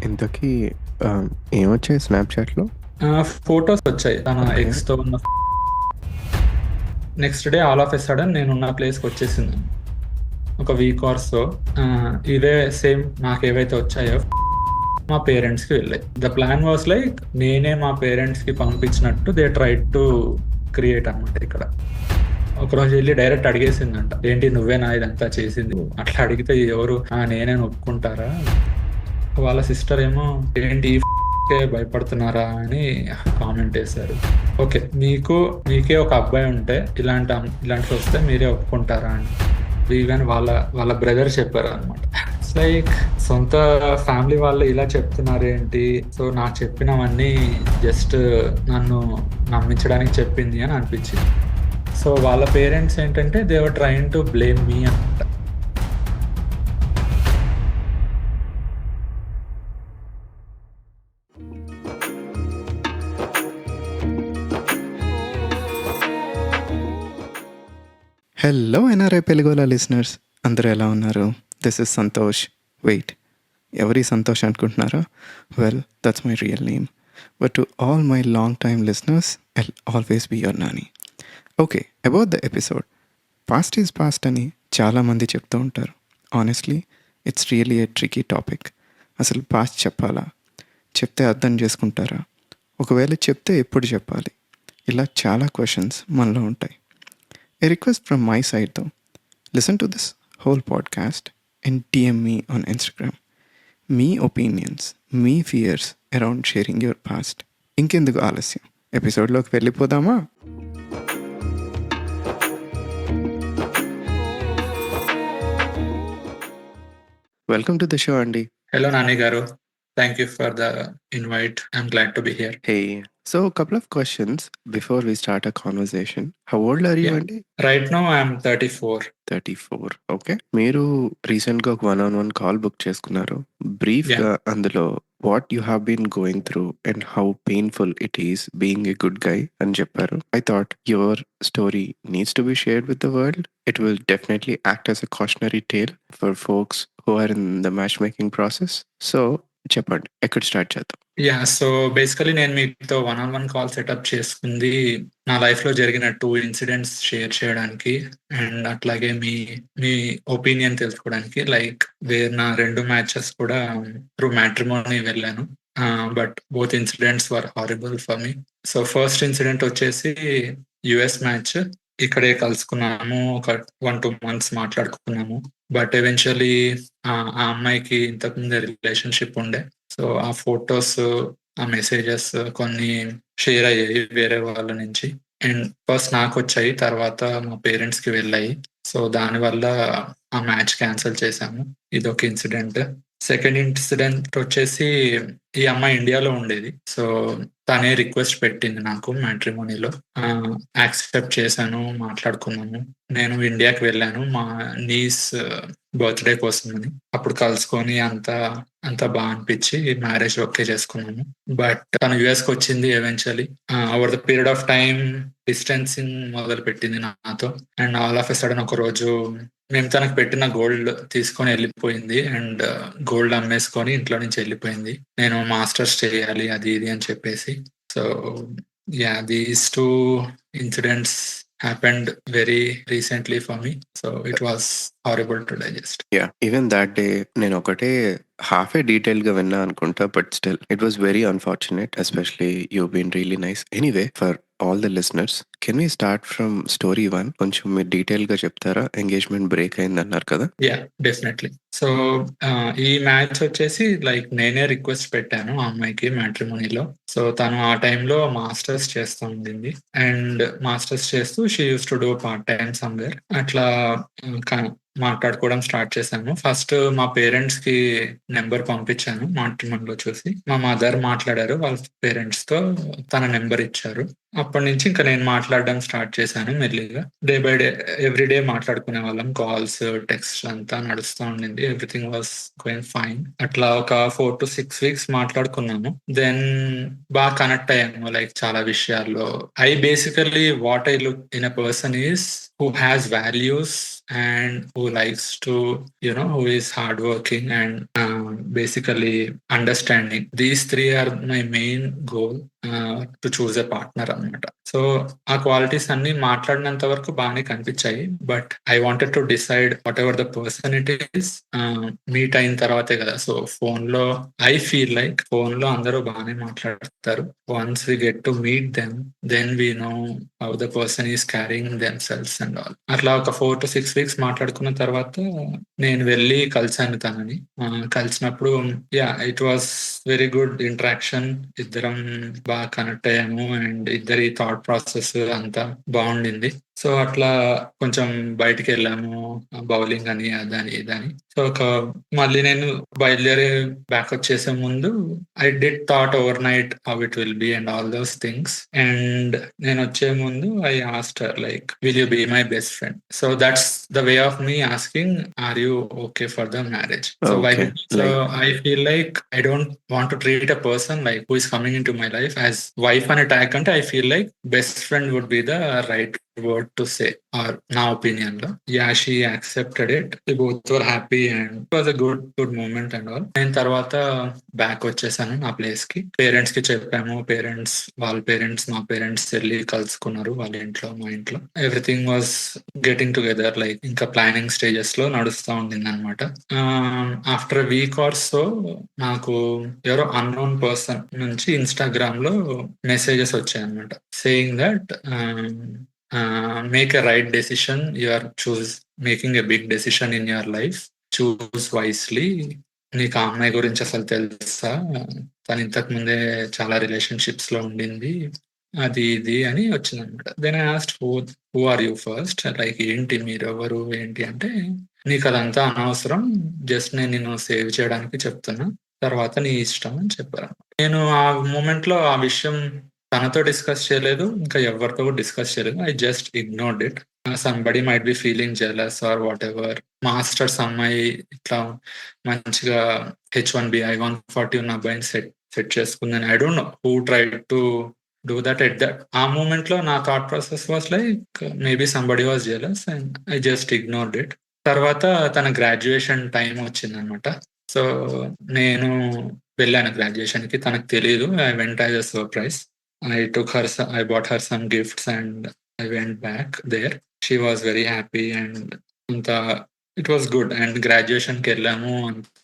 ఇంతకీ ఏమొచ్చాయి స్నాప్‌చాట్‌లో? ఫోటోస్ వచ్చాయి తన ఓకే. ఎక్స్‌తో ఉన్న. Next day all of a sudden నేనున్న ప్లేస్‌కి వచ్చేసింది. ఒక వీక్ ఆర్ సో. ఇవే సేమ్ నాకేవైతే వచ్చాయో మా పేరెంట్స్‌కి వెళ్ళాయి. ద ప్లాన్ వాస్ లైక్ నేనే మా పేరెంట్స్‌కి పంపించినట్టు దే ట్రైడ్ టు క్రియేట్ అనమాట ఇక్కడ. ఒకరోజు వెళ్ళి డైరెక్ట్ అడిగేసిందంట. ఏంటి నువ్వేనా ఇదంతా చేసింది? అట్లా అడిగితే ఎవరు నేనే అని ఒప్పుకుంటారా? వాళ్ళ సిస్టర్ ఏమో ఏంటి కే భయపడుతున్నారా అని కామెంట్ వేశారు. ఓకే, మీకే ఒక అబ్బాయి ఉంటే ఇలాంటివి వస్తే మీరే ఒప్పుకుంటారా అని ఈవెన్ వాళ్ళ బ్రదర్ చెప్పారు అనమాట. లైక్ సొంత ఫ్యామిలీ వాళ్ళు ఇలా చెప్తున్నారేంటి, సో నాకు చెప్పినవన్నీ జస్ట్ నన్ను నమ్మించడానికి చెప్పింది అని అనిపించింది. సో వాళ్ళ పేరెంట్స్ ఏంటంటే they were trying to blame me అనమాట. హలో ఎన్ఆర్ఐ తెలుగోలా లిసనర్స్, అందరూ ఎలా ఉన్నారు? This is Santosh. వెయిట్, ఎవరి సంతోష్ అనుకుంటున్నారా? Well, that's my real name. But to all my long time listeners, I'll always be your Nani. Okay, about the episode. Past is past అని చాలామంది చెప్తూ ఉంటారు. Honestly it's really a tricky topic. అసలు past చెప్పాలా? చెప్తే అర్థం చేసుకుంటారా? ఒకవేళ చెప్తే ఎప్పుడు చెప్పాలి? ఇలా చాలా క్వశ్చన్స్ మనలో ఉంటాయి. A request from my side though, listen to this whole podcast and DM me on Instagram. Me opinions, me fears around sharing your past. ఇంకెందుకు ఆలస్యం, ఎపిసోడ్లోకి వెళ్ళిపోదామా? వెల్కమ్ టు ద షో అండి. హలో నాని గారు, thank you for the invite. I'm glad to be here. Hey, so a couple of questions before we start a conversation. How old are you, Yeah. Andy? Right now I'm 34. 34. Okay, మీరు రీసెంట్గా ఒక 1-on-1 call book చేసుకున్నారు. బ్రీఫ్గా అందులో what you have been going through and how painful it is being a good guy అని చెప్పారు. I thought your story needs to be shared with the world. It will definitely act as a cautionary tale for folks who are in the match making process. So చెప్పండి, ఎక్కడ start చేద్దాం? Yeah, so basically నేను మీతో 1-on-1 call setup చేసుకుంది నా life లో జరిగిన 2 incidents share చేయడానికి అండ్ అట్లాగే మీ ఒపీనియన్ తెలుసుకోవడానికి. లైక్ నా 2 మ్యాచెస్ కూడా త్రూ మ్యాట్రిమోనీ వెళ్ళాను. But both incidents were horrible for me. So first incident వచ్చేసి యుఎస్ మ్యాచ్. ఇక్కడే కలుసుకున్నాము, ఒక 1-2 మంత్స్ మాట్లాడుకున్నాము. బట్ ఎవెన్చువలీ ఆ అమ్మాయికి ఇంతకుముందే రిలేషన్షిప్ ఉండే. సో ఆ ఫొటోస్, ఆ మెసేజెస్ కొన్ని షేర్ అయ్యాయి వేరే వాళ్ళ నుంచి. అండ్ ఫస్ట్ నాకు వచ్చాయి, తర్వాత మా పేరెంట్స్ కి వెళ్ళాయి. సో దానివల్ల ఆ మ్యాచ్ క్యాన్సిల్ చేశాము. ఇదొక ఇన్సిడెంట్. సెకండ్ ఇన్సిడెంట్ వచ్చేసి ఈ అమ్మాయి ఇండియాలో ఉండేది. సో తనే రిక్వెస్ట్ పెట్టింది నాకు మ్యాట్రిమోనీలో. యాక్సెప్ట్ చేశాను, మాట్లాడుకున్నాము. నేను ఇండియాకి వెళ్ళాను మా నీస్ బర్త్డే కోసమని. అప్పుడు కలుసుకొని అంతా బాగా అనిపించి మ్యారేజ్ ఓకే చేసుకున్నాము. బట్ తను యుఎస్ కి వచ్చింది eventually. Over the period of time distancing మొదలు పెట్టింది నాతో. And all of a sudden ఒక రోజు మేము తనకు పెట్టిన గోల్డ్ తీసుకొని వెళ్ళిపోయింది. అండ్ గోల్డ్ అమ్మేసుకొని ఇంట్లో నుంచి వెళ్ళిపోయింది. నేను మాస్టర్స్ చేయాలి అది ఇది అని చెప్పేసి. So yeah, these 2 incidents happened very recently for me. So it was horrible to digest. Yeah, even that day నేను ఒకటే హాఫ్ ఏ డీటెయిల్గా విన్నా అనుకుంటా, but still it was very unfortunate. Especially you been really nice. Anyway, for all the listeners, can we start from story 1? కొంచెం మీరు డీటెయిల్గా చెప్తారా? Engagement break అయింది అన్నారు కదా. Yeah, definitely. సో ఈ మ్యాచ్ వచ్చేసి లైక్ నేనే రిక్వెస్ట్ పెట్టాను ఆ అమ్మాయికి మ్యాట్రిమోనీలో. సో తను ఆ టైంలో మాస్టర్స్ చేస్తూ ఉండింది. అండ్ మాస్టర్స్ చేస్తూ she use to do part time somewhere. అట్లా మాట్లాడుకోవడం స్టార్ట్ చేశాను. ఫస్ట్ మా పేరెంట్స్ కి నెంబర్ పంపించాను మ్యాట్రిమోనీలో చూసి. మా మదర్ మాట్లాడారు వాళ్ళ పేరెంట్స్ తో, తన నెంబర్ ఇచ్చారు. అప్పటినుంచి ఇంక నేను మాట్లాడడం స్టార్ట్ చేశాను మెల్లిగా. డే బై డే ఎవ్రీడే మాట్లాడుకునేవాళ్ళం. కాల్స్, టెక్స్ట్ అంతా నడుస్తా ఉండింది. Everything was going fine. అట్లా ఒక 4-6 వీక్స్ మాట్లాడుకున్నాము. దెన్ కనెక్ట్ అయ్యాము లైక్ చాలా విషయాల్లో. I basically what I look in a person is who has values and who likes to, who is hardworking and basically understanding. These three are my main goal to choose a partner అనమాట. So ఆ qualities అన్ని మాట్లాడినంత వరకు బాగానే కనిపించాయి. But I wanted to decide whatever the person it is meet అయిన తర్వాతే కదా. So I feel like phone లో అందరూ బాగానే మాట్లాడతారు. Once we get to meet then we know how the person is carrying themselves and all. అట్లా ఒక 4-6 weeks మాట్లాడుకున్న తర్వాత నేను వెళ్ళి కలిసాను తనని. కలిసినప్పుడు it was very good interaction. ఇద్దరం బాగా కనెక్ట్ అయ్యాము అండ్ ఇద్దరి థాట్ ప్రాసెస్ అంతా బాగుండింది. సో అట్లా కొంచెం బయటికి వెళ్ళాము, బౌలింగ్ అని అదని ఇదని. సో మళ్ళీ నేను బయలుదేరి బ్యాక్ వచ్చేసే ముందు I did thought overnight how it will be and all those things. And నేను వచ్చే ముందు I asked her like will you be my best friend. So that's the way of me asking are you okay for the marriage. So I feel like I don't want to treat a person like who is coming into my life as wife అనే tag అంటే I feel like best friend would be the right word to say, or నా opinion లో. she accepted it. We both were happy and it was a good moment and all. నేను తర్వాత back వచ్చేసాను నా place కి. Parents కి చెప్పాము. వాళ్ళ పేరెంట్స్ మా పేరెంట్స్ వెళ్ళి కలుసుకున్నారు వాళ్ళ ఇంట్లో, మా ఇంట్లో. Everything was getting together like ఇంకా ప్లానింగ్ స్టేజెస్ లో నడుస్తూ ఉండింది అనమాట. ఆఫ్టర్ వీక్ ఆర్ సో నాకు ఎవరో అన్నోన్ పర్సన్ నుంచి ఇన్స్టాగ్రామ్ లో మెసేజెస్ వచ్చాయి అనమాట, saying that make a right decision. You are making a big decision in your life. Choose wisely. నీకు ఆ అమ్మాయి గురించి అసలు తెలుసా? తను ఇంతకు ముందే చాలా రిలేషన్షిప్స్ లో ఉండింది, అది ఇది అని వచ్చింది అనమాట. Then I asked who are you first, like ఏంటి మీరు ఎవరు ఏంటి అంటే, నీకు అదంతా అనవసరం, జస్ట్ నేను నిన్ను సేవ్ చేయడానికి చెప్తున్నా, తర్వాత నీ ఇష్టం అని చెప్పారు. నేను ఆ మూమెంట్ లో ఆ విషయం తనతో డిస్కస్ చేయలేదు, ఇంకా ఎవరితో డిస్కస్ చేయలేదు. I just ignored it. Somebody might be feeling jealous or whatever. Masters అమ్మాయి ఇట్లా మంచిగా H1B I-140 ఉన్న అబ్బాయిని సెట్ చేసుకుందని. I don't know who tried to do that at that. ఆ మూమెంట్ లో నా thought process was like maybe somebody was jealous and I just ignored it. తర్వాత తన గ్రాడ్యుయేషన్ టైం వచ్చింది అనమాట. సో నేను వెళ్ళాను గ్రాడ్యుయేషన్ కి, తనకు తెలియదు. I went as a surprise. I bought her some gifts and I went back there. She was very happy and it was good. And graduation కి వెళ్ళాము,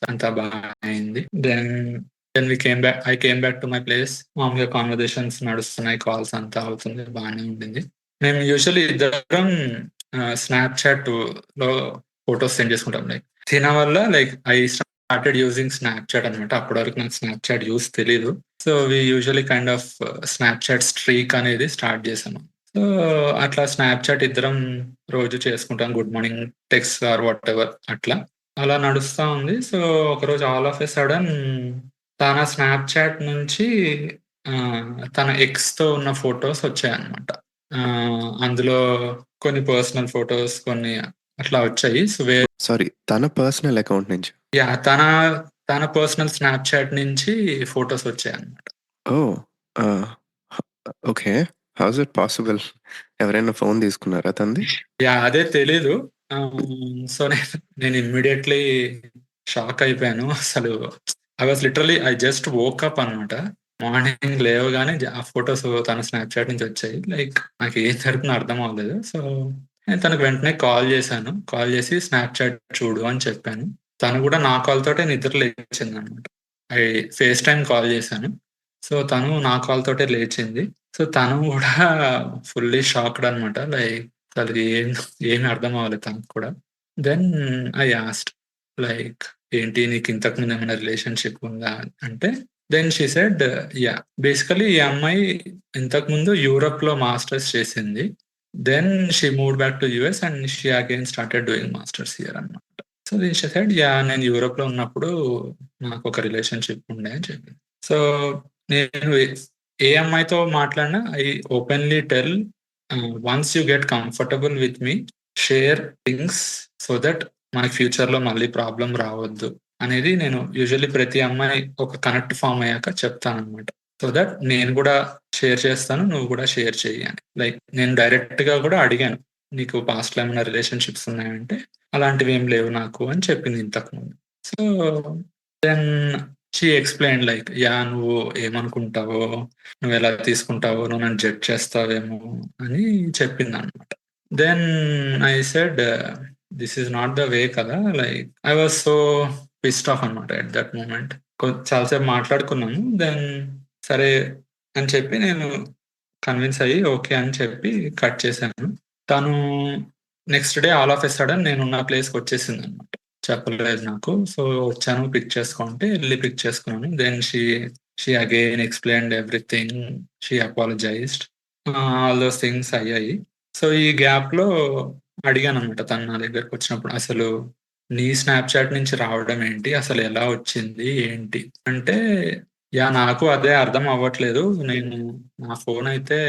అంతా బాగా అయింది. Then I came back to my place. మామూలుగా conversations నడుస్తున్నాయి, calls అంతా అవుతుంది, బాగానే ఉండింది. మేము యూజువల్లీ ఇద్దరం స్నాప్చాట్ లో ఫొటోస్ సెండ్ చేసుకుంటాం. లైక్ తిన వల్ల like I started using Snapchat అనమాట. అప్పటి వరకు నాకు స్నాప్చాట్ యూస్ తెలీదు. So we usually kind of Snapchat streak అనేది స్టార్ట్ చేసాము. సో అట్లా స్నాప్చాట్ ఇద్దరం రోజు చేసుకుంటాం, good morning text or whatever అట్లా అలా నడుస్తా ఉంది. సో ఒకరోజు ఆల్ ఆఫ్ ఎ సడన్ తన స్నాప్చాట్ నుంచి తన ఎక్స్ తో ఉన్న ఫొటోస్ వచ్చాయన్నమాట. అందులో కొన్ని పర్సనల్ ఫొటోస్, కొన్ని అట్లా వచ్చాయి. సో సారీ, తన పర్సనల్ అకౌంట్ నుంచి? యా, తన పర్సనల్ స్నాప్చాట్ నుంచి ఫొటోస్ వచ్చాయి అన్నమాట. ఓ ఓకే, హౌస్ ఇట్ పాసిబుల్? ఎవరైనా ఫోన్ తీసుకున్నారా తంది? యా, అదే తెలీదు. సో నేను ఇమ్మీడియట్లీ షాక్ అయిపోయాను. అసలు I was literally I just woke up అనమాట. మార్నింగ్ లేవగానే ఆ ఫొటోస్ తన స్నాప్చాట్ నుంచి వచ్చాయి. లైక్ నాకు ఏం జరుగుతుందో అర్థం అవ్వలేదు. సో నేను తనకు వెంటనే కాల్ చేశాను. కాల్ చేసి స్నాప్చాట్ చూడు అని చెప్పాను. తను కూడా నా కాల్ తోటే నిద్ర లేచింది అనమాట. ఐ ఫేస్ టైం కాల్ చేశాను. సో తను నా కాల్ తోటే లేచింది. సో తను కూడా ఫుల్లీ షాక్డ్ అనమాట. లైక్ అసలు ఏమి అర్థం అవ్వలేదు తనకు కూడా. దెన్ ఐ ఆస్క్డ్ లైక్ ఏంటి, నీకు ఇంతకు ముందు ఏమైనా రిలేషన్షిప్ ఉందా అంటే, then she said yeah, basically ఈ అమ్మాయి ఇంతకు ముందు యూరోప్ లో మాస్టర్స్ చేసింది. Then she moved back to US and she again started doing masters here అన్నమాట. So then she said yeah, నేను యూరోప్ లో ఉన్నప్పుడు నాకు ఒక రిలేషన్షిప్ ఉండే అని చెప్పింది. సో నేను ఏ అమ్మాయితో మాట్లాడినా I openly tell once you get comfortable with me share things so that మనకి ఫ్యూచర్‌లో మళ్ళీ ప్రాబ్లమ్ రావద్దు అనేది నేను యూజువల్లీ ప్రతి అమ్మాయి ఒక కనెక్ట్ ఫార్మ్ అయ్యాక చెప్తాననమాట. సో దట్ నేను గూడా షేర్ చేస్తాను. నువ్వు గూడా షేర్ చెయ్యి అని. లైక్ నేను డైరెక్ట్‌గా గూడా అడిగాను. నీకు పాస్ట్‌లో ఏమైనా రిలేషన్‌షిప్స్ ఉన్నాయంటే, అలాంటివేం లేవు నాకు అని చెప్పింది ఇంతకుముందు. So, then she explained like yeah! నువ్వు ఏమనుకుంటావో, నువ్వెలా తీసుకుంటావో, నువ్వు నన్ను జడ్జ్ చేస్తావేమో అని చెప్పిందనమాట. Then I said this is not the way కదా! Like I was so pissed off అనమాట ఎట్ దట్ మొమెంట్. చాలా సేపు మాట్లాడుకున్నాము. దెన్ సరే అని చెప్పి నేను కన్విన్స్ అయ్యి ఓకే అని చెప్పి కట్ చేశాను. తను next day all of a sudden నేనున్న ప్లేస్‌కొచ్చేసిందనమాట. చెప్పలేదు నాకు. సో, వచ్చాను పిక్ చేసుకో అంటే ఎళ్లి పిక్ చేసుకున్నాను. Then she again explained everything. She apologised. All those things అయ్యాయి. సో, ఈ గ్యాప్‌లో అడిగాననమాట తను నా దగ్గరకొచ్చినప్పుడు. అసలు నీ స్నాప్‌చాట్ నుంచి రావడం ఏంటి? అసలు ఎలా వచ్చింది? ఏంటి? అంటే యాహ్! నాకు అదే అర్థం అవ్వట్లేదు. నేను నా ఫోనయితే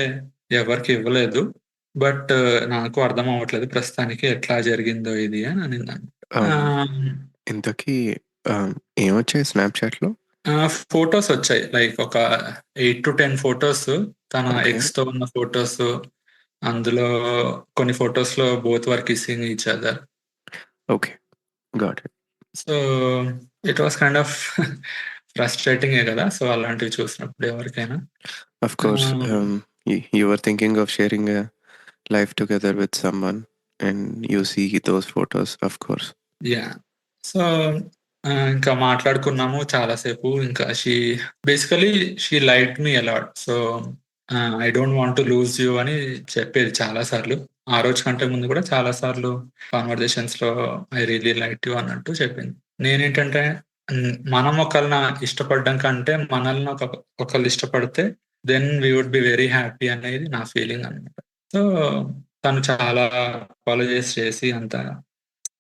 ఎవరికీ ఇవ్వలేదు. బట్ నాకు అర్థం అవ్వట్లేదు ప్రస్తుతానికి ఎట్లా జరిగిందో ఇది అని అనిందనమాట. అవును. ఆహ్, ఇంతకీ ఏమొచ్చాయి స్నాప్‌చాట్‌లో? ఫోటోసొచ్చాయి. లైక్ ఒక 8-10 ఫోటోస్ తన ఓకే. ఎక్స్‌తో ఉన్న ఫోటోస్. అందులో కొన్ని ఫోటోస్‌లో both were kissing each other. Okay. Got it. So, it was kind of ఫ్రస్ట్రేటింగే గదా! సో, అలాంటివి చూసినప్పుడు ఎవరికైనా. Of course, ఆహ్, you were thinking of sharing a life together with someone and you see those photos, of course. Yeah! So, ఇంకా మాట్లాడుకున్నాము చాలా సేపు. ఇంకా basically she liked me a lot. So, I don't want to lose you అని చెప్పేది చాలా సార్లు. ఆ రోజు కంటే ముందు కూడా చాలా సార్లు కన్వర్జేషన్స్‌లో ఐ రియల్లీ లైక్డ్ యూ అన్నట్టు చెప్పింది. నేనేంటంటే మనం ఒకళ్ళని ఇష్టపడడం కంటే మనల్ని ఒకళ్ళు ఇష్టపడితే then we would be very happy అనేది నా ఫీలింగ్ అన్నమాట. సో, తను చాలా అపాలజైజ్ చేసి అంతా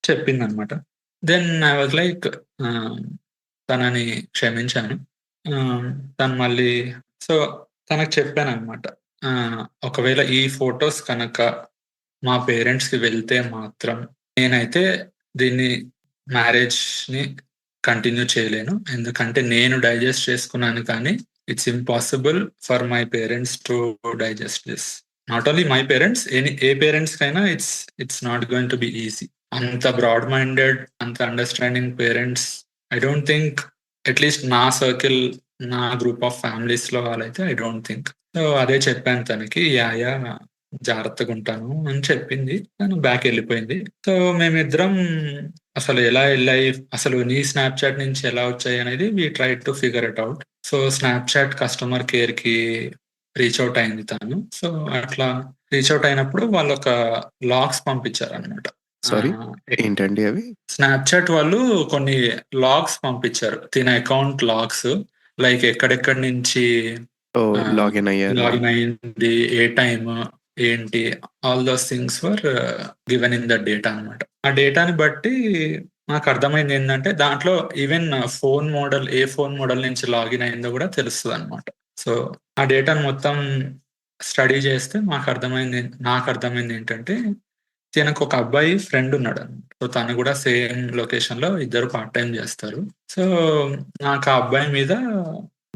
చెప్పిందనమాట. దెన్ ఐ వాస్ లైక్ ఆహ్, తనని క్షమించాను. ఆహ్, తను మళ్ళీ సో, తనకు చెప్పాననమాట. ఒకవేళ ఈ ఫోటోస్ కనక మా పేరెంట్స్‌కి వెళ్తే మాత్రం నేనైతే దీన్ని మ్యారేజ్‌ని కంటిన్యూ చేయలేను. ఎందుకంటే నేను డైజెస్ట్ చేసుకున్నాను కానీ it's impossible for my parents to digest this. Not only my parents ఏ పేరెంట్స్‌కైనా it's not going to be easy. అంత బ్రాడ్ మైండెడ్, అంత understanding parents I don't think at least నా సర్కిల్, నా గ్రూప్ ఆఫ్ ఫ్యామిలీస్‌లో వాళ్ళైతే ఐ డోంట్ థింక్. సో, అదే చెప్పాను తనకి. యాహ్! జాగ్రత్తగుంటాను అని చెప్పింది. తను బ్యాక్ ఎళ్ళిపోయింది. సో, మేమిద్దరం అసలు ఎలా ఎళ్ళాయి, అసలు నీ స్నాప్‌చాట్ నుంచి ఎలా వచ్చాయనేది we tried to figure it out. So, Snapchat customer కేర్‌కి రీచ్ ఔట్ అయింది తను. సో, అట్లా రీచ్ ఔట్ అయినప్పుడు వాళ్ళొక లాగ్స్ పంపించారనమాట. సారీ, ఎక్ ఏంటండి అవి? స్నాప్‌చాట్ వాళ్ళు కొన్ని లాగ్స్ పంపించారు. తిన అకౌంట్ లాగ్స్. లైక్ ఎక్కడెక్కడి నుంచి ఓహ్! ఆహ్, లాగిన్ అయ్యారు. లాగిన్ అయింది, ఏ టైమ్, ఏంటి all those things were given in the data అనమాట. ఆ డేటాని బట్టి నాకర్థమైందేంటంటే దాంట్లో ఈవెన్ ఏ ఫోన్ మోడల్ నుంచి లాగిన్ అయిందో గూడా తెలుస్తదనమాట. సో, ఆ డేటాను మొత్తం స్టడీ చేస్తే నాకర్థమైందేంటంటే తినకొక అబ్బాయి ఫ్రెండ్ ఉన్నాడనమాట. సో, తను గూడా సేమ్ లొకేషన్‌లో ఇద్దరు పార్ట్ టైమ్ జేస్తారు. సో, నాకు ఆ అబ్బాయి మీద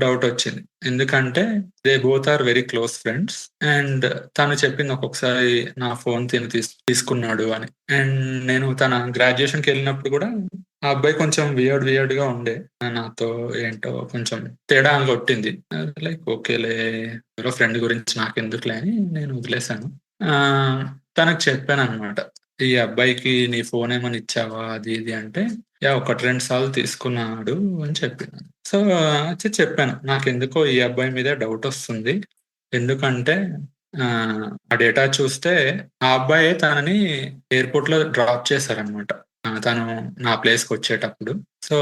డౌటొచ్చింది. ఎందుకంటే they both are very close friends. And తను చెప్పింది ఒక్కొక్కసారి నా ఫోన్ తిను తీసుకున్నాడు అని. అండ్ నేను తన గ్రాడ్యుయేషన్‌కెళ్ళినప్పుడు గూడా ఆ అబ్బాయి కొంచెం వియర్డ్‌గా ఉండే. నాతో ఏంటో కొంచెం తేడా కొట్టింది. లైక్ ఓకేలే ఎవరో ఫ్రెండ్ గురించి నాకెందుకులే అని నేను వదిలేసాను. ఆహ్, తనకు చెప్పాననమాట. ఈ అబ్బాయికి నీ ఫోన్ ఏమన్నా ఇచ్చావా? అది ఇది అంటే, యాహ్! 1, 2 సార్లు తీసుకున్నాడు అని చెప్పాను. సో, చెప్పాను. నాకెందుకో ఈ అబ్బాయి మీదే డౌటొస్తుంది. ఎందుకంటే ఆ డేటా చూస్తే ఆ అబ్బాయే తనని ఎయిర్‌పోర్ట్‌లో డ్రాప్ చేశారనమాట. తను నా ప్లేస్‌కొచ్చేటప్పుడు. సో,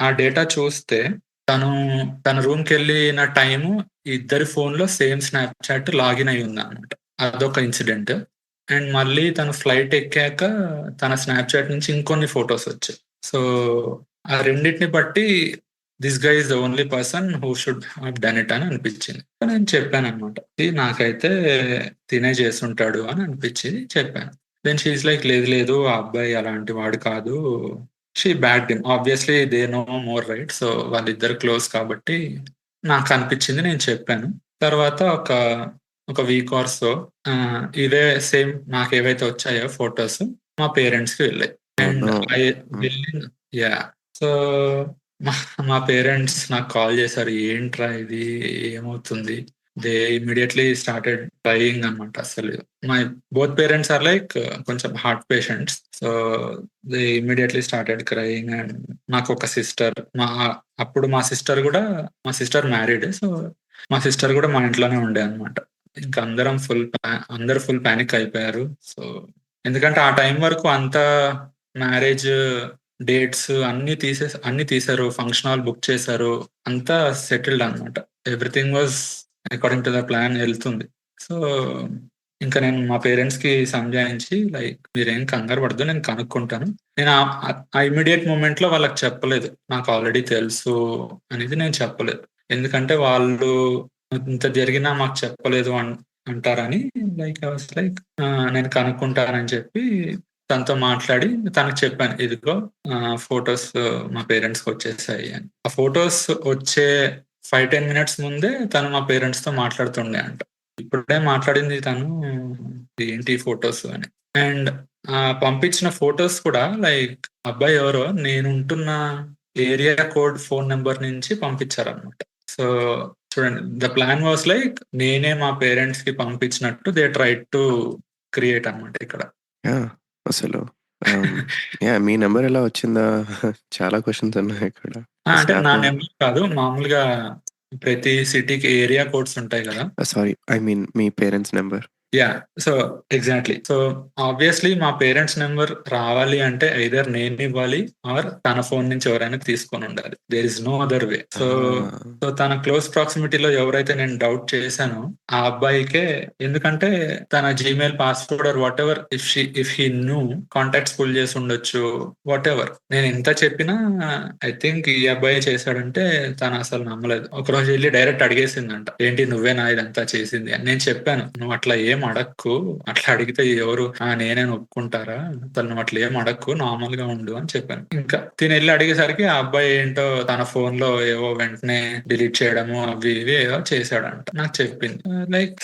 ఆ డేటా చూస్తే తను తన రూమ్‌కెళ్ళిన టైము ఇద్దరి ఫోన్‌లో సేమ్ స్నాప్‌చాట్ లాగిన్ అయ్యి ఉందనమాట. అదొక ఇన్సిడెంట్. అండ్ మళ్ళీ తను ఫ్లైట్ ఎక్కాక తన స్నాప్‌చాట్ నుంచి ఇంకొన్ని ఫోటోస్ వచ్చాయి. సో, ఆ రెండిటిని బట్టి this guy is the only person who should have done it అని అనిపించింది. నేను చెప్పాను అనమాట, నాకైతే తినే చేస్తుంటాడు అని అనిపించింది, చెప్పాను. దెన్ షీ ఈస్ లైక్, లేదు లేదు ఆ అబ్బాయి అలాంటి వాడు కాదు. She bad him, obviously they know more right. So వాళ్ళిద్దరు క్లోజ్ కాబట్టి నాకు అనిపించింది, నేను చెప్పాను. తర్వాత ఒక వీక్ ఆర్ సో ఇవే సేమ్ నాకు ఏవైతే వచ్చాయో ఫొటోస్ మా పేరెంట్స్ కి వెళ్ళాయి. And no. ఐ వెళ్ళిన, యా. సో మా మా పేరెంట్స్ నాకు కాల్ చేశారు, ఏంట్రా ఇది, ఏమవుతుంది? దే ఇమ్మీడియట్లీ స్టార్టెడ్ క్రయింగ్ అనమాట. అసలు my both parents are like కొంచెం heart patients. So they immediately started crying. And నాకు ఒక సిస్టర్, అప్పుడు మా సిస్టర్ మ్యారీడ్. సో మా సిస్టర్ కూడా మా ఇంట్లోనే ఉండే అనమాట. ఇంకా అందరూ ఫుల్ పానిక్ అయిపోయారు. సో ఎందుకంటే ఆ టైం వరకు అంతా మ్యారేజ్ డేట్స్ అన్ని తీశారు, ఫంక్షన్ హాల్ బుక్ చేశారు, అంతా సెటిల్డ్ అనమాట. Everything was according to the plan వెళ్తుంది. సో ఇంకా నేను మా పేరెంట్స్ కి సంజాయించి, లైక్ మీరేం కంగారు పడద్దు, నేను కనుక్కుంటాను. నేను ఆ ఇమీడియట్ మూమెంట్ లో వాళ్ళకి చెప్పలేదు, నాకు ఆల్రెడీ తెలుసు అనేది నేను చెప్పలేదు. ఎందుకంటే వాళ్ళు ఇంత జరిగినా మాకు చెప్పలేదు అంటారని. లైక్ ఐ వాస్ లైక్, నేను కనుక్కుంటానని చెప్పి తనతో మాట్లాడి తనకు చెప్పాను, ఇదిగో ఫొటోస్ మా పేరెంట్స్ కి వచ్చేసాయి అని. ఆ ఫొటోస్ వచ్చే 5-10 మినిట్స్ ముందే తను మా పేరెంట్స్ తో మాట్లాడుతుండే అంట. ఇప్పుడే మాట్లాడింది తను, ఏంటి ఫొటోస్ అని. అండ్ పంపించిన ఫొటోస్ కూడా లైక్ అబ్బాయి ఎవరో నేను ఉంటున్న ఏరియా కోడ్ ఫోన్ నెంబర్ నుంచి పంపించారనమాట. సో చూడండి, ద ప్లాన్ వాస్ లైక్ నేనే మా పేరెంట్స్ కి పంపించినట్టు దే ట్రై టు క్రియేట్ అనమాట ఇక్కడ. అసలు మీ నెంబర్ ఎలా వచ్చిందా? చాలా క్వశ్చన్స్ ఉన్నాయి ఇక్కడ. అంటే నా నెంబర్ కాదు, మామూలుగా ప్రతి సిటీకి ఏరియా కోడ్స్ ఉంటాయి కదా. Sorry, I mean me parents number. Yeah, so exactly. So obviously మా పేరెంట్స్ నెంబర్ రావాలి అంటే ఐదర్ నేను ఇవ్వాలి ఆర్ తన ఫోన్ నుంచి ఎవరైనా తీసుకొని ఉండాలి. There is no other way. So తన క్లోజ్ ప్రాక్సిమిటీలో ఎవరైతే నేను డౌట్ చేశానో ఆ అబ్బాయికే, ఎందుకంటే తన Gmail password or whatever, if he knew contacts pull చేసి ఉండొచ్చు, వాట్ ఎవర్. నేను ఎంత చెప్పినా ఐ థింక్ ఈ అబ్బాయి చేశాడంటే తను అసలు నమ్మలేదు. ఒకరోజు వెళ్ళి డైరెక్ట్ అడిగేసిందంట, ఏంటి నువ్వేనా ఇదంతా చేసింది అని. నేను చెప్పాను, నువ్వు అట్లా ఏం అడక్కు, అట్లా అడిగితే ఎవరు నేనే ఒప్పుకుంటారా, అసలు నువ్వు అట్లా ఏం అడక్కు, నార్మల్ గా ఉండు అని చెప్పాను. ఇంకా తిని వెళ్ళి అడిగేసరికి ఆ అబ్బాయి ఏంటో తన ఫోన్ లో ఏవో వెంటనే డిలీట్ చేయడము అవి ఇవి ఏవో చేశాడంట. నాకు చెప్పింది, లైక్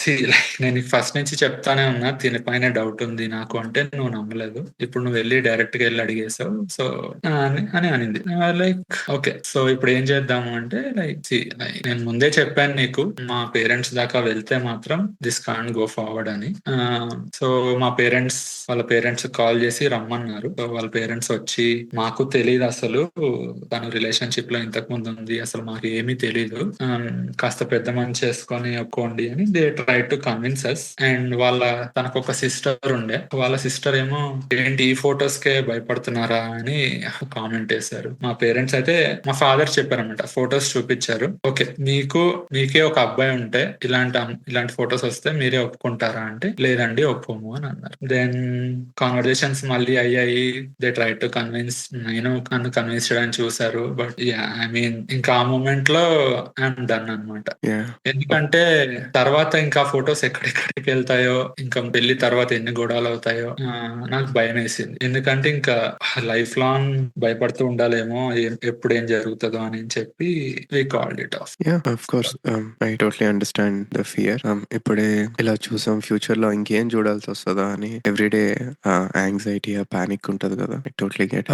నేను ఫస్ట్ నుంచి చెప్తానే ఉన్నా తిని పైన డౌట్ ఉంది నాకు అంటే నువ్వు నమ్మలేదు, ఇప్పుడు నువ్వు వెళ్ళి డైరెక్ట్ గా వెళ్ళి అడిగేసావు. సో అని అనింది. లైక్ ఓకే, సో ఇప్పుడు ఏం చేద్దాము అంటే, లైక్ నేను ముందే చెప్పాను నీకు, మా పేరెంట్స్ దాకా వెళ్తే మాత్రం దిస్ కాంట్ గో ఫార్వర్డ్ అని. సో వాళ్ళ పేరెంట్స్ కాల్ చేసి రమ్మన్నారు. సో వాళ్ళ పేరెంట్స్ వచ్చి, మాకు తెలియదు అసలు తను రిలేషన్షిప్ లో ఇంతకు ముందు ఉంది, అసలు మాకు ఏమీ తెలీదు, కాస్త పెద్ద మనిషి చేసుకొని ఒప్పుకోండి అని they try to convince us. And తనకు ఒక సిస్టర్ ఉండే, వాళ్ళ సిస్టర్ ఏమో ఏంటి ఈ ఫొటోస్ కే భయపడుతున్నారా అని కామెంట్ వేశారు. మా పేరెంట్స్ అయితే మా ఫాదర్ చెప్పారనమాట, ఫొటోస్ చూపించారు, ఓకే మీకే ఒక అబ్బాయి ఉంటే ఇలాంటి ఫొటోస్ వస్తే మీరే ఒప్పుకుంటారా అంటే, లేదండి ఒప్పుకోము అని అన్నారు. దెన్ కాన్వర్జేషన్స్ మళ్ళీ అయ్యాయి. దే ట్రై టు కన్విన్స్, నేను నన్ను కన్విన్స్ చేయడానికి చూసారు. బట్ ఐ మీన్ ఇంకా ఆ మూమెంట్ లో ఐఎమ్ డన్ అనమాట. ఎందుకంటే తర్వాత ఇంకా ఫొటోస్ ఎక్కడెక్కడికి వెళ్తాయో, ఇంకా పెళ్లి తర్వాత ఎన్ని గొడవలు అవుతాయో నాకు భయం వేసింది. ఎందుకంటే ఇంకా లైఫ్ లాంగ్ భయపడుతూ ఉండాలేమో ఎప్పుడు ఏం జరుగుతుందో అని చెప్పి we called it off. Of course I totally understand the fear. ఇప్పుడే ఇలా చూసాం, ఫ్యూచర్ లో ఇంకేం చూడాల్సి వస్తుందా అని ఎవ్రీడే యాంగ్జైటీ పానిక్ ఉంటది కదా. I totally get.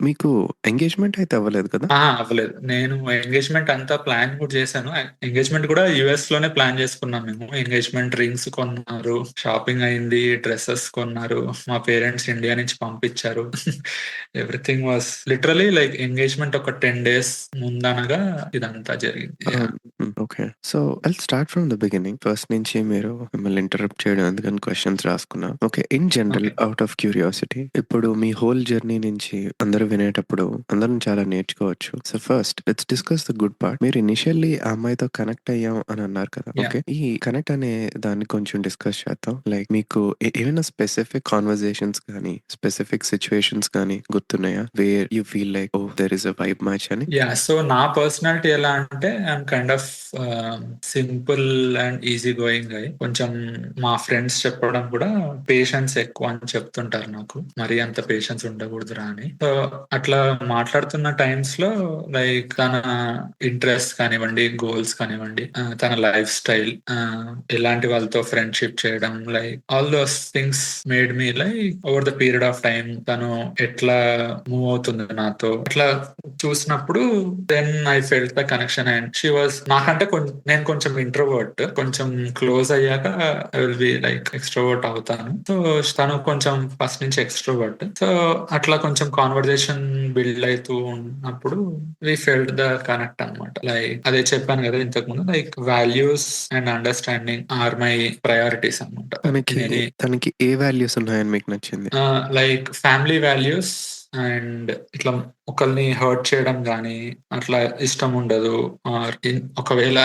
మీకు ఎంగేజ్మెంట్ అయితే అవ్వలేదు కదా? అవ్వలేదు. నేను ఎంగేజ్మెంట్ అంతా ప్లాన్ కూడా చేశాను. ఎంగేజ్మెంట్ కూడా యుఎస్ లోనే ప్లాన్ చేసుకున్నాం మేము. ఎంగేజ్మెంట్ రింగ్స్ కొన్నారు, షాపింగ్ అయింది, డ్రెస్సెస్ కొన్నారు, మా పేరెంట్స్ ఇండియా నుంచి పంపించారు. Everything was literally like engagement ఒక 10 days ముందనగా ఇదంతా జరిగింది. Okay. So, I'll start from the beginning. First నుంచి మీరు మిమ్మల్ని ఇంటరప్ట్ చేయడం ఎందుకని క్వెషన్స్ రాసుకున్నా. Okay. In general okay. Out of curiosity ఇప్పుడు మీ హోల్ జర్నీ నుంచి అందరూ వినేటప్పుడు అందరం చాలా నేర్చుకోవచ్చు. So, first let's discuss the good part. మీరు ఇనిషియల్లీ ఆ అమ్మాయితో కనెక్ట్ అయ్యాం అని అన్నారు కదా! యాహ్! ఓకే. ఈ కనెక్ట్ అనే దాన్ని కొంచెం డిస్కస్ చేద్దాం. లైక్ మీకు ఏమైనా స్పెసిఫిక్ కాన్వర్జేషన్స్ గానీ, స్పెసిఫిక్ సిట్యుయేషన్స్ గానీ గుర్తున్నాయా? Where you feel like oh! There is a vibe match అని? యాహ్! సో, నా పర్సనాలిటీ ఎలా అంటే I'm kind of simple and easy going guy. కొంచెం మా ఫ్రెండ్స్ చెప్పడం కూడా పేషెన్స్ ఎక్కువ అని చెప్తుంటారు నాకు. మరీ అంత పేషెన్స్ ఉండకూడదురా అని. సో, అట్లా మాట్లాడుతున్న టైమ్స్‌లో లైక్ తన ఇంట్రెస్ట్ కానివ్వండి, గోల్స్ కానివ్వండి, తన లైఫ్ స్టైల్, ఎలాంటి వాళ్ళతో ఫ్రెండ్‌షిప్ చేయడం, like all those things made me like over the period of time తను ఎట్లా మూవ్ అవుతుంది నాతో అట్లా చూసినప్పుడు then I felt the connection and she was నాకంటే నేను కొంచెం ఇంట్రోవర్ట్. కొంచెం క్లోజ్ అయ్యాక I will be like extrovert అవుతాను. సో, తను కొంచెం ఫస్ట్ నుంచి ఎక్స్‌ట్రోవర్ట్. సో, అట్లా కొంచెం కాన్వర్జేషన్ బిల్డ్ అయితూ ఉన్నప్పుడు వి ఫెల్ట్ ద కనెక్ట్ అన్నమాట. లైక్ అదే చెప్పాను కదా ఇంతకుముందు like values and understanding are my priorities అన్నమాట. తనకి ఇన్ ఎనీ తనకి ఏ వాల్యూస్ ఉన్నాయని మీకు నచ్చింది? లైక్ ఫ్యామిలీ వాల్యూస్ అండ్ ఇట్లా ఒకళ్ళని హర్ట్ చేయడం గానీ, అట్లా ఇష్టం ఉండదు. ఒకవేళ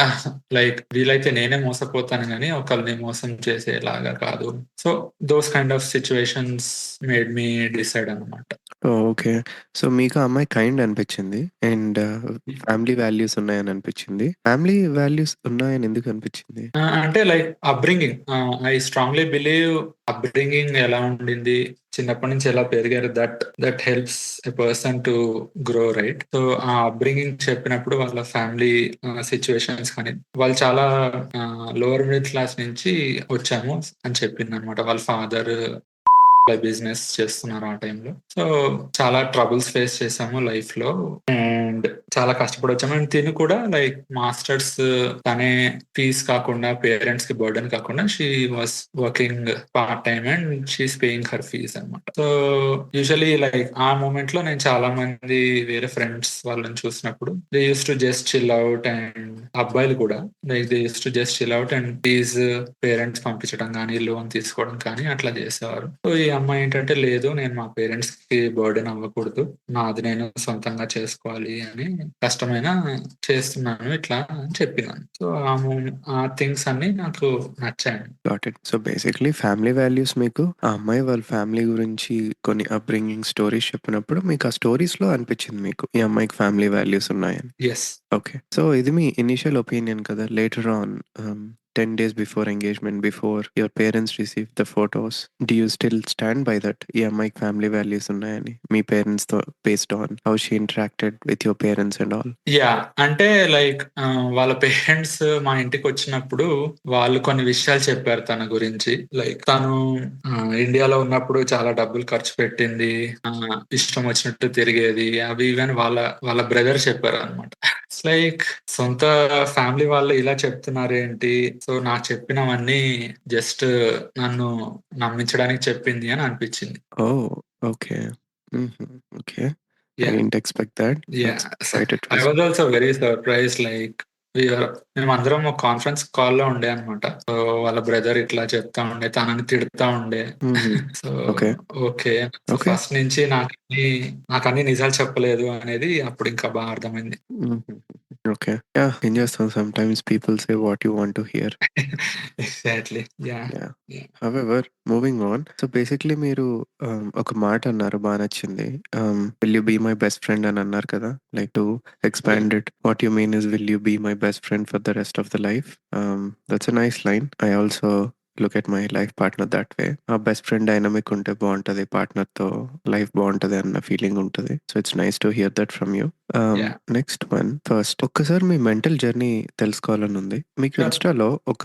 లైక్ వీలైతే నేనే మోసపోతాను గానీ, ఒకళ్ళని మోసం చేసేలాగా కాదు. So, those kind of situations made me decide అన్నమాట. ఓహ్! ఓకే. సో, మీకు ఆ అమ్మాయి కైండ్ అనిపిచ్చింది. అండ్ ఫ్యామిలీ వాల్యూస్ ఉన్నాయని అనిపిచ్చింది. ఫ్యామిలీ వాల్యూస్ ఉన్నాయని ఎందుకు అనిపిచ్చింది? అంటే like upbringing. I strongly believe upbringing ఎలా ఉండింది, చిన్నప్పటి నుంచి ఎలా పెరిగారు that helps a person to grow right. So, ఆ అప్‌బ్రింగింగ్ చెప్పినప్పుడు వాళ్ళ ఫ్యామిలీ సిట్యుయేషన్స్ కానీ, వాళ్ళు చాలా లోవర్ మిడిల్ క్లాస్ నుంచి వచ్చాము అని చెప్పిందనమాట. వాళ్ళ ఫాదర్ బిజినెస్ చేస్తున్నారు ఆ టైంలో. సో, చాలా ట్రబుల్స్ ఫేస్ చేశాము లైఫ్‌లో. అండ్ చాలా కష్టపడొచ్చాము. అండ్ తిను కూడా లైక్ మాస్టర్స్ తనే ఫీస్ కాకుండా పేరెంట్స్‌కి బర్డెన్ కాకుండా she was working part time and she is paying her fees అన్నమాట. సో, యూజువల్లీ లైక్ ఆ మూమెంట్‌లో నేను చాలా మంది వేరే ఫ్రెండ్స్ వాళ్ళని చూసినప్పుడు they used to just chill out and అబ్బాయిలు కూడా like they used to just chill out and fees parents పంపించడం గానీ, లోన్ తీసుకోవడం కానీ అట్లా చేసేవారు. సో, ఈ అమ్మాయి ఏంటంటే లేదు నేను మా పేరెంట్స్‌కి బర్డెన్ అవ్వకూడదు. నాది నేను సొంతంగా చేసుకోవాలి అని కష్టమైనా చేస్తున్నాను ఇట్లా అని చెప్పినాను. సో, ఆ థింగ్స్ అన్నీ నాకు నచ్చాయండి. Got it. So, basically family values మీకు ఆ అమ్మాయి వాళ్ళ ఫ్యామిలీ గురించి కొన్ని అప్‌బ్రింగింగ్ స్టోరీస్ చెప్పినప్పుడు మీకు ఆ స్టోరీస్‌లో అనిపిచ్చింది మీకు ఈ అమ్మాయికి ఫ్యామిలీ వాల్యూస్ ఉన్నాయని. యెస్. ఓకే. సో, ఇది మీ ఇనీషియల్ ఒపీనియన్ కదా! Later on 10 days before engagement, before your parents received the photos, do you still stand by that? ఈ అమ్మాయికి ఫ్యామిలీ వాల్యూస్ ఉన్నాయని మీ పేరెంట్స్‌తో based on how she interacted with your parents and all? Yeah! అంటే like వాళ్ళ parents మా ఇంటికొచ్చినప్పుడు వాళ్ళు కొన్ని విషయాలు చెప్పారు తన గురించి. లైక్ తను ఇండియాలో ఉన్నప్పుడు చాలా డబ్బులు ఖర్చు పెట్టింది. ఇష్టం వచ్చినట్టు తిరిగేది. అవి ఇవి అని వాళ్ళ బ్రదర్ చెప్పారనమాట. ఇట్స్ లైక్ సొంత ఫ్యామిలీ వాళ్ళు ఇలా చెప్తున్నారేంటి? సో, నాకు చెప్పినవన్నీ జస్ట్ నన్ను నమ్మించడానికి చెప్పింది అని అనిపిచ్చింది. ఓహ్! ఓకే. హుహు. Okay. I yeah! Didn't expect that. Yeah! That's quite A I twist. Was also very surprised like మేమందరం ఒక కాన్ఫరెన్స్ కాల్‌లో ఉండే అన్నమాట. సో, వాళ్ళ బ్రదర్ ఇట్లా చెప్తా ఉండే, తనని తిడతా ఉండే. హుహు. So, okay. Okay. So, okay. First నుంచి నాకన్ని నిజాలు చెప్పలేదు అనేది అప్పుడు ఇంకా బా అర్థమైంది. హుహు. ఓకే. యాహ్! ఏం చేస్తాం sometimes people say what you want to hear. Exactly. Yeah! Yeah! Yeah! However moving on. So, basically మీరు ఒక మాట అన్నారు బా నచ్చింది. Will you be my best friend అని అన్నారు కదా! Like to yeah! Expand it what you mean is will you be my best friend for the rest of the life. That's a nice line. I also look at my life partner that way. ఆ best friend dynamic ఉంటే బావుంటది. పార్ట్నర్‌తో life బావుంటది అన్న feeling ఉంటది. So, it's nice to hear that from you. Yeah! Next one first ఒక్కసారి మీ mental journey తెలుసుకోవాలని ఉంది. మీకు షూర్. ఇన్‌స్టాలో ఒక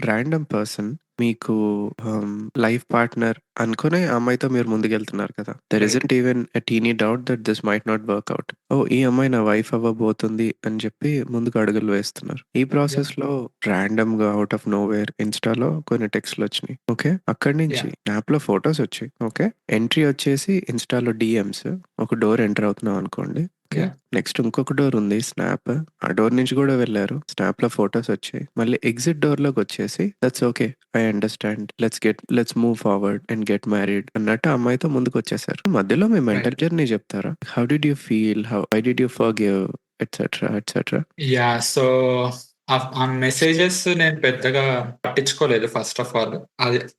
రాండమ్ పర్సన్ మీకు లైఫ్ పార్ట్నర్ అనుకునే ఆ అమ్మాయితో మీరు ముందుకెళ్తున్నారు కదా! There right. Isn't even a teeny doubt that this might not work out. Oh! ఈ అమ్మాయి నా వైఫ్ అవ్వబోతుంది అని చెప్పి ముందుకు అడుగులు వేస్తున్నారు. ఈ యాహ్! ప్రాసెస్‌లో రాండమ్‌గా ఔట్ ఆఫ్ నోవేర్ ఇన్‌స్టాలో కొన్ని టెక్స్ట్‌లొచ్చినాయి. ఓకే. అక్కడి నుంచి యాహ్! స్నాప్‌లో ఫోటోస్ వచ్చాయి. ఓకే. ఎంట్రీ వచ్చేసి ఇన్‌స్టాలో డీఎమ్స్. ఒక డోర్ ఎంటర్ అవుతున్నాం అనుకోండి. ఓకే. యాహ్! నెక్స్ట్ ఇంకొక డోర్ ఉంది స్నాప్. ఆ డోర్ నుంచి గూడా వెళ్లారు. స్నాప్‌లో ఫోటోస్ వచ్చాయి. మళ్ళీ ఎగ్జిట్ డోర్‌లోకొచ్చేసి that's okay. I understand. Let's move forward and get married అన్నట్టు ఆ అమ్మాయితో ముందుకొచ్చేసారు. మధ్యలో మీ రైట్. మెంటల్ జర్నీ చెప్తారా? How did you feel? Why did you forgive etcetera, etcetera? Yeah! So, ఆ మెసేజెస్ నేను పెద్దగా పట్టించుకోలేదు ఫస్ట్ ఆఫ్ ఆల్.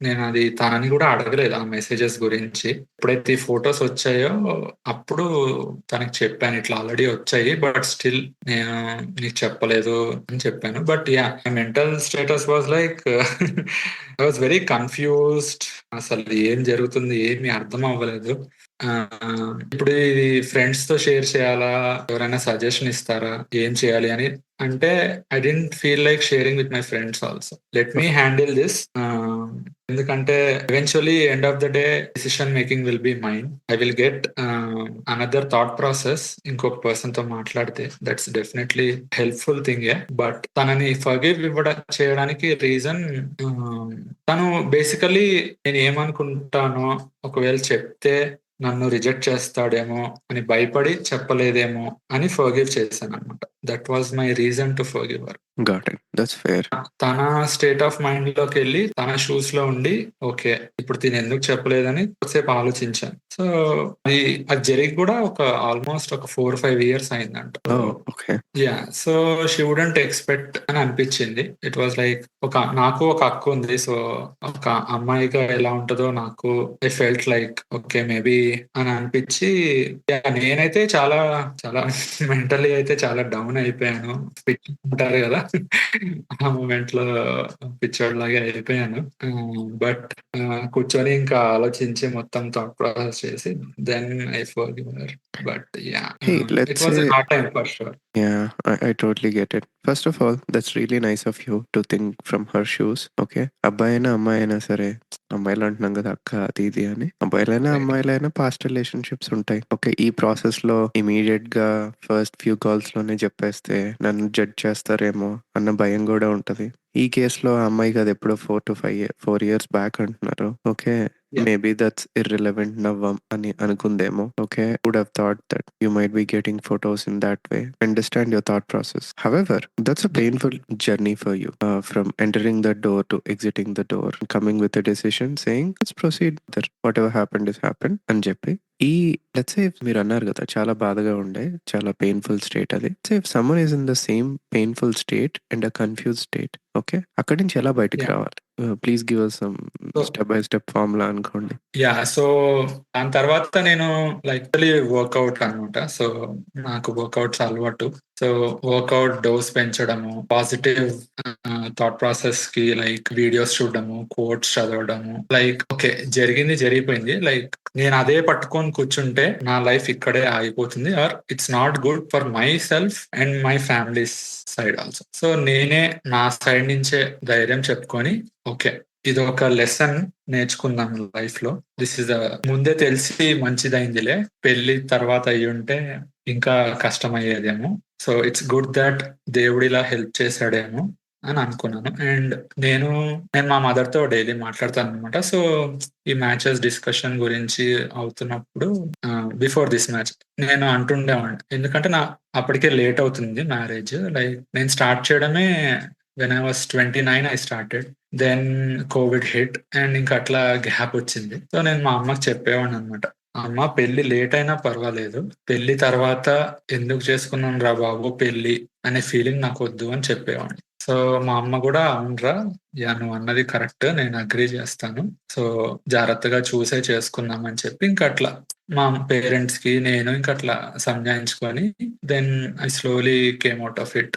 నేనది తనని గూడా అడగలేదు ఆ మెసేజెస్ గురించి. ఎప్పుడైతే ఈ ఫోటోస్ వచ్చాయో అప్పుడు తనకి చెప్పాను. ఇట్లా ఆల్రెడీ వచ్చాయి. బట్ స్టిల్ నేను నీకు చెప్పలేదు అని చెప్పాను. But yeah! My mental status was like I was very confused. అసలు ఏం జరుగుతుంది? ఏమి అర్థం అవ్వలేదు. ఇప్పుడు ఇది ఫ్రెండ్స్‌తో షేర్ చేయాలా? ఎవరైనా సజెషన్ ఇస్తారా? ఏం చేయాలి అని అంటే I didn't feel like sharing with my friends also. Let me handle this. ఎందుకంటే eventually end of the day decision making will be mine. I will get another thought process ఇంకొక person తో మాట్లాడితే that's definitely helpful థింగే. But తనని forgive చేయడానికి reason తను basically నేను ఏమనుకుంటానో ఒకవేళ చెప్తే నన్ను రిజెక్ట్ చేస్తాడేమో అని భయపడి చెప్పలేదేమో అని ఫర్‌గివ్ చేశానన్నమాట. That was my reason to forgive her. Got it. That's fair. తన స్టేట్ ఆఫ్ మైండ్‌లోకెళ్ళి తన షూస్‌లో ఉండి ఓకే. ఇప్పుడు తినెందుకు చెప్పలేదని కొద్దిసేపు ఆలోచించాను. సో, అది జరిగి కూడా ఆల్‌మోస్ట్ ఒక 4, 5 ఇయర్స్ అయిందంట. Oh! Okay. Yeah! So, she wouldn't expect అని అనిపిచ్చింది. ఇట్ వాస్ లైక్ నాకు ఒక అక్కుంది. సో, ఒక అమ్మాయిగా ఎలా ఉంటదో నాకు I felt like okay. Maybe అని అనిపిచ్చి యాహ్! నేనైతే చాలా, చాలా మెంటల్లీ అయితే చాలా డౌన్ అయిపోయాను. పిచ్చి అంటారు గదా! ఆ మొమెంట్‌లో పిచ్చోడిలాగా అయిపోయాను. బట్ కూర్చొని ఇంకా ఆలోచించి మొత్తం థాట్ ప్రాసెస్ చేసి then I forgive her. But yeah! Hey, it let's was say a hard time for sure. Yeah, I totally get it. First of all, that's really nice of you to think from her shoes. Okay. అబ్బాయైనా అమ్మాయైనా సరే, అమ్మాయిలు అంటున్నాం కదా అక్క అది ఇది అని. అబ్బాయిలైనా right. అమ్మాయిలైనా past relationships ఉంటాయి. Okay. ఈ ప్రాసెస్ లో ఇమీడియట్ గా ఫస్ట్ ఫ్యూ కాల్స్ లోనే చెప్పేస్తే నన్ను జడ్జ్ చేస్తారేమో అన్న భయం కూడా ఉంటది. ఈ కేసులో ఆ అమ్మాయికి అది ఎప్పుడో 4 ఇయర్స్ బ్యాక్ అంటున్నారు. Okay. Yeah! Maybe that's irrelevant నవ్వం అని అనుకుందేమో. Okay. Would have thought that you might be getting photos in that way. Understand your thought process. However, that's a painful journey for you. From entering the door to exiting the door, coming with a decision saying, let's proceed. Whatever happened is happened అని చెప్పి ఈ let's say మీరు అన్నారు కదా చాలా బాధగా ఉండే చాలా పెయిన్ఫుల్ స్టేట్ అది. Say if someone is in the same painful state and a confuse state okay అక్కడి నుంచి ఎలా బయటికి యాహ్! రావాలి? Please give us some so step by step formula అనుకోండి. యాహ్! సో, దాని తర్వాత నేను లైక్‌లీ వర్కౌట్ అనమాట. సో, నాకు వర్కౌట్స్ అలవాటు. సో, వర్కౌట్ డోస్ పెంచడము, పాజిటివ్ థాట్ ప్రాసెస్‌కి లైక్ వీడియోస్ చూడడము, కోట్స్ చదవడము. Like okay. జరిగింది జరిగిపోయింది. లైక్ నేను అదే పట్టుకొని కూర్చుంటే నా లైఫ్ ఇక్కడే ఆగిపోతుంది. Or it's not good for myself and my families side also. So, నేనే నా సైడ్ నుంచే ధైర్యం చెప్పుకొని ఓకే. ఇదొక లెసన్ నేర్చుకున్నాను లైఫ్‌లో. దిస్ ఈస్ ముందే తెలిసి మంచిదయిందిలే. పెళ్లి తర్వాత అయ్యుంటే ఇంకా కష్టమయ్యేదేమో. సో, ఇట్స్ గుడ్ థట్ దేవుడిలా హెల్ప్ చేసాడేమో అని అనుకున్నాను. అండ్ నేను మా మదర్‌తో డైలీ మాట్లాడతాననమాట. సో, ఈ మ్యాచెస్ డిస్కషన్ గురించి అవుతున్నప్పుడు బిఫోర్ దిస్ మ్యాచ్ నేను అంటుండేవాడిని. ఎందుకంటే అప్పటికే లేట్ అవుతుంది మ్యారేజ్. లైక్ నేను స్టార్ట్ చేయడమే when I was 29 I started. Then COVID hit and ఇంక అట్లా గ్యాప్ వచ్చింది. సో, నేను మా అమ్మకి చెప్పేవాడిననమాట. అమ్మ పెళ్లి లేట్ అయినా పర్వాలేదు. పెళ్లి తర్వాత ఎందుకు చేసుకున్నానురా బాబు పెళ్లి అనే ఫీలింగ్ నాకొద్దు అని చెప్పేవాడిని. సో, మా అమ్మ గూడా అవునురా! యాహ్! నువ్వన్నది కరెక్ట్. నేను అగ్రీ చేస్తాను. సో, జాగ్రత్తగా చూసే చేసుకుందాం అని చెప్పి ఇంకట్లా మా పేరెంట్స్‌కి నేను ఇంకట్లా సంజాయించుకొని then I slowly came out of it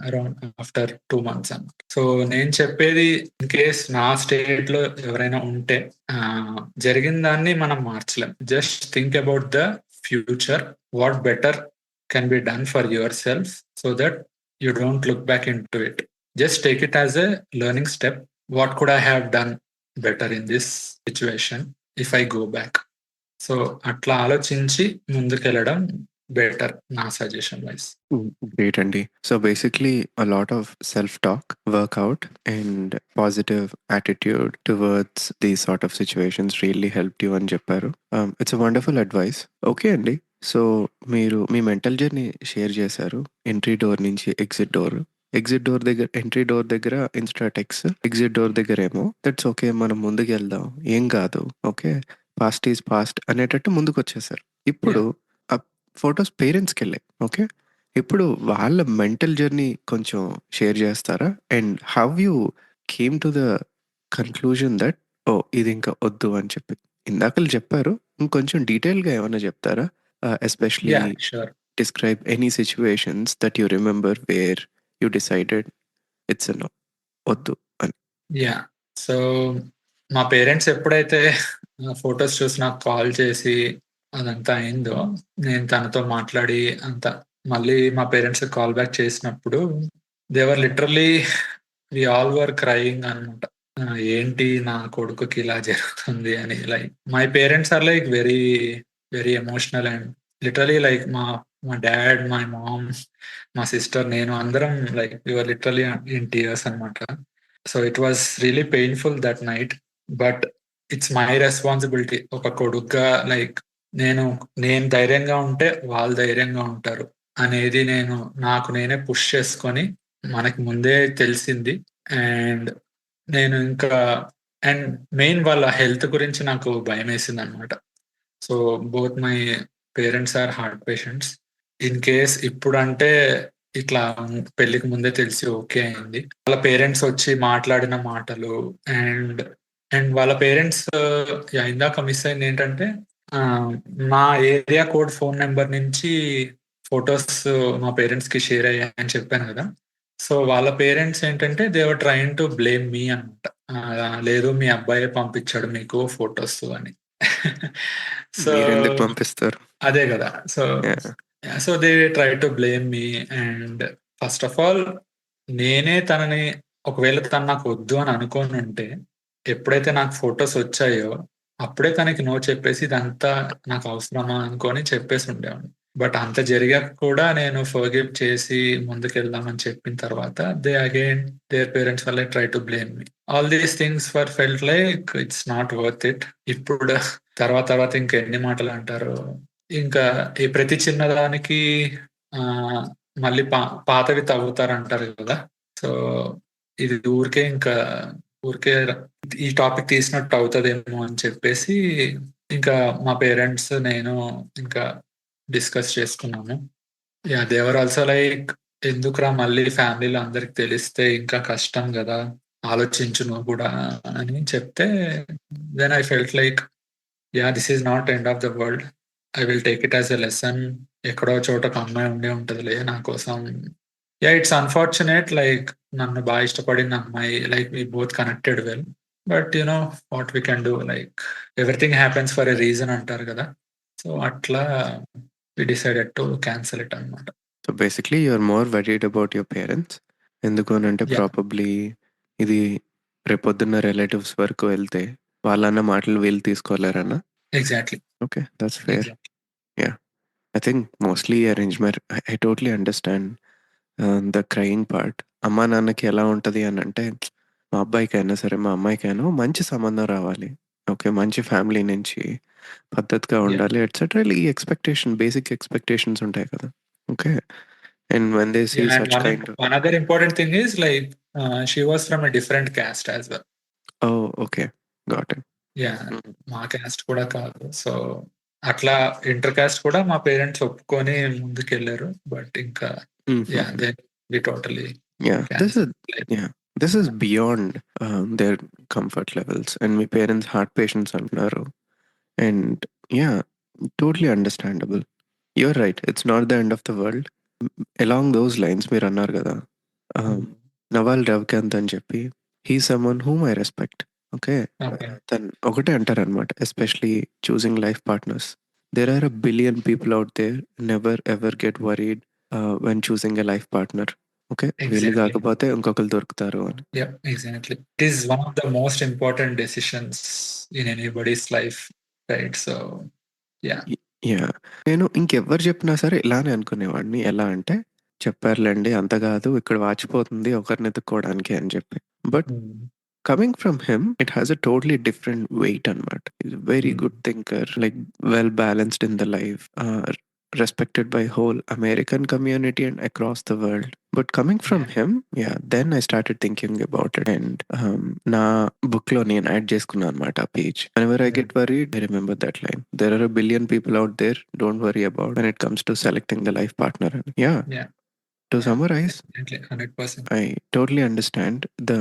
around after 2 months అనమాట. సో, నేను చెప్పేది ఇన్‌కేస్ నా స్టేట్‌లో ఎవరైనా ఉంటే జరిగిన దాన్ని మనం మార్చలేం. Just think about the future. What better can be done for yourself so that you don't look back into it. Just take it as a learning step. What could I have done better in this situation if I go back. So, అట్లా ఆలోచించి ముందుకెళ్ళడం better నా suggestion wise. Great, Andy. So basically, a lot of self-talk, workout, and positive attitude towards these sort of situations really helped you అని చెప్పారు. It's a wonderful advice. Okay, Andy. So, మీరు మీ mental journey share చేశారు. Entry door నుంచి exit door. Exit door దగ్గర entry door దగ్గర ఇన్‌స్టాట్ ఎక్స్. ఎగ్జిట్ డోర్ దగ్గరేమో దట్స్ ఓకే. మనం ముందుకెళ్దాం. ఏం కాదు. ఓకే. పాస్ట్ ఈజ్ పాస్ట్ అనేటట్టు ముందుకొచ్చేసారు. ఇప్పుడు యాహ్! ఆ ఫోటోస్ పేరెంట్స్‌కెళ్ళాయి. ఓకే. ఇప్పుడు వాళ్ళ మెంటల్ జర్నీ కొంచెం షేర్ చేస్తారా? And how you came to the conclusion that oh! ఇది ఇంకా వద్దు అని చెప్పి. ఇందాకల చెప్పారు. ఇంకొంచెం డీటెయిల్‌గా ఏమన్నా చెప్తారా? Especially yeah! Sure. describe any situations that you remember where you decided it's a no. వద్దు అని. యాహ్! సో, మా పేరెంట్స్ ఎప్పుడైతే ఫోటోస్ చూసి నాకు కాల్ చేసి అదంతా అయిందో, నేను తనతో మాట్లాడి అంతా మళ్ళీ మా పేరెంట్స్‌కి కాల్ బ్యాక్ చేసినప్పుడు they were literally we all were crying అనమాట. ఏంటి నా కొడుకుకి ఇలా జరుగుతుంది అని. Like my parents are like very, very emotional and literally like మా డాడ్, మై మామ్, మా సిస్టర్, నేను అందరం like we were literally in tears అనమాట. So, it was really painful that night. But it's my responsibility. ఒక కొడుగ్గా like నేను నేను ధైర్యంగా ఉంటే వాళ్ళు ధైర్యంగా ఉంటారు అనేది నేను నాకు నేనే పుష్ చేసుకొని మనకి ముందే తెలిసింది. అండ్ నేను ఇంకా అండ్ మెయిన్ వాళ్ళ హెల్త్ గురించి నాకు భయమేసిందనమాట. So, both my parents are heart patients. In case ఇప్పుడంటే ఇట్లా పెళ్ళికి ముందే తెలిసి ఓకే అయింది. వాళ్ళ పేరెంట్స్ వచ్చి మాట్లాడిన మాటలు అండ్, అండ్ వాళ్ళ పేరెంట్స్ యాహ్! ఇందాక మిస్ అయిందేంటంటే ఆహ్, మా ఏరియా కోడ్ ఫోన్ నంబర్ నుంచి ఫోటోస్ మా పేరెంట్స్‌కి షేర్ అయ్యాయని చెప్పాను గదా! సో, వాళ్ళ పేరెంట్స్ ఏంటంటే they were trying to blame me అనమాట. లేదు మీ అబ్బాయే పంపించాడు మీకు ఫోటోస్ అని. సో, మీరెందుకు పంపిస్తారు? అదే గదా! So, yeah! So they try to blame me and first of all నేనే తనని ఒకవేళ తను నాకు వద్దు అని అనుకోనుంటే, ఎప్పుడైతే నాకు ఫోటోస్ వచ్చాయో, అప్పుడే తనకి నో చెప్పేసి ఇదంతా నాకు అవసరమా అనుకోని చెప్పేసి ఉండేవాడిని. బట్ అంత జరిగాక కూడా నేను ఫర్‌గివ్ చేసి ముందుకెళ్దామని చెప్పిన తర్వాత they again their parents were like try to blame me. All these things were felt like it's not worth it. ఇప్పుడు తర్వాత తర్వాత ఇంకా ఎన్ని మాటలంటారో. ఇంకా ఈ ప్రతి చిన్నదానికి ఆహ్, మళ్ళీ పాతవి తవ్వుతారంటారు గదా! సో, ఇది ఊరికే ఇంకా ఊరికే ఈ టాపిక్ తీసినట్టు అవుతదేమో అని చెప్పేసి, ఇంకా మా పేరెంట్స్, నేను ఇంకా డిస్కస్ చేసుకున్నాము. Yeah! They were also like ఎందుకురా మళ్ళీ ఫ్యామిలీలో అందరికి తెలిస్తే ఇంకా కష్టం గదా! ఆలోచించు నువ్వు గూడా అని చెప్తే, then I felt like yeah! This is not end of the world. I will take it as a lesson. ఎక్కడో చోట ఒక అమ్మాయి ఉండే ఉంటదిలే నా కోసం. యాహ్! ఇట్స్ అన్‌ఫార్చునేట్ లైక్ నన్ను ఇష్టపడిన అమ్మాయి like we both connected well. But you know what we can do like everything happens for a reason అంటారు గదా! సో, అట్లా we decided to cancel it అన్నమాట. So, basically you are more worried about your parents. ఎందుకు అనంటే yeah! Probably ఇది రేపొద్దున్న relatives వరకు వెళ్తే వాళ్ళన్న మాటలు వీళ్ళు తీసుకోలేరనా? Exactly. Okay. That's fair. Exactly. Yeah! I think mostly arranged I totally understand the crying part. అమ్మా, నాన్నకి ఎలా ఉంటది అనంటే, మా అబ్బాయికైనా సరే, మా అమ్మాయికైనా మంచి సంబంధం రావాలి. ఓకే. మంచి ఫ్యామిలీ నుంచి పద్ధతిగా యాహ్! ఉండాలి ఎట్సెట్రా. ఈ బేసిక్ ఎక్స్‌పెక్టేషన్స్ ఉంటాయి కదా! Okay. And when they see yeah! And such kind of one other important thing is like she was from a different caste as well. Oh! Okay. Got it. Yeah! Hmm. మా caste కూడా కాదు. So, అట్లా inter caste కూడా మా parents ఒప్పుకొని ముందుకెళ్లారు. But ఇంకా yeah! హుహుహు. Then we totally yeah! Cancel like yeah! This is beyond their comfort levels. And మీ పేరెంట్స్ హార్ట్ పేషెంట్స్ అంటున్నారు. And yeah, totally understandable. You're right. It's not the end of the world. Along those lines, మీరు అన్నారు కదా, హ్మ్. నవాల్ రవికాంత్ అని చెప్పి, he someone whom I respect. Okay. Okay. తను ఒకటే అంటారనమాట, especially choosing life partners. There are a billion people out there, never ever get worried when choosing a life partner. Okay. వీళ్ళు ఎగ్జాక్ట్‌లీ. కాకపోతే ఇంకొకరు దొరుకుతారు అని. Yeah! Exactly. It is one of the most important decisions in anybody's life. Right. So, yeah! Yeah! నేను ఇంకెవ్వరు చెప్పినా సరే ఇలానే అనుకునేవాడిని. ఎలా అంటే, చెప్పారులెండి అంత కాదు, ఇక్కడ వాచిపోతుంది ఒకరిని ఎతుక్కోవడానికి అని చెప్పి. But hmm. Coming from him it has a totally different weight అనమాట. Is a very hmm. Good thinker, like well balanced in the life. respected by whole American community and across the world. But coming from Yeah. him, yeah, then I started thinking about it. And నా book లో నేను add చేసుకున్నాను అనమాట ఆ page. Whenever I Yeah. get worried, I remember that line. There are a billion people out there, don't worry about when it comes to selecting the life partner. And yeah, Yeah. to Yeah. summarize, Definitely 100%. I totally understand the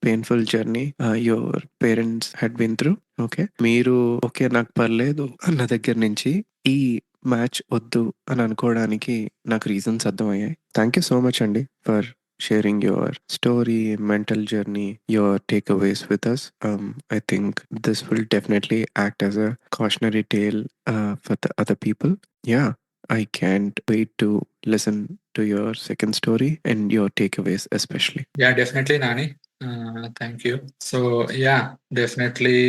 painful journey your parents had been through. Okay, మీరు okay నాకు పర్లేదు అన్న దగ్గర నుంచి ఈ match వద్దు అని అనుకోవడానికి నాకు రీజన్స్ అర్థమయ్యాయి. థ్యాంక్ యూ సో మచ్ అండి for sharing your story, mental journey, your takeaways with us. I think this will definitely act as a cautionary tale for the other people. Yeah, I can't wait to listen to your second story and your takeaways especially. Yeah, definitely, Nani. Thank you. So, yeah, definitely.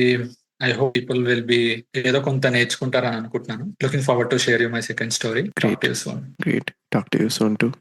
I hope people will be ఏదో కొంత నేర్చుకుంటారని అనుకుంటున్నాను. Looking forward to share you my second story. Talk Great. to you soon. Great. Talk to you soon too.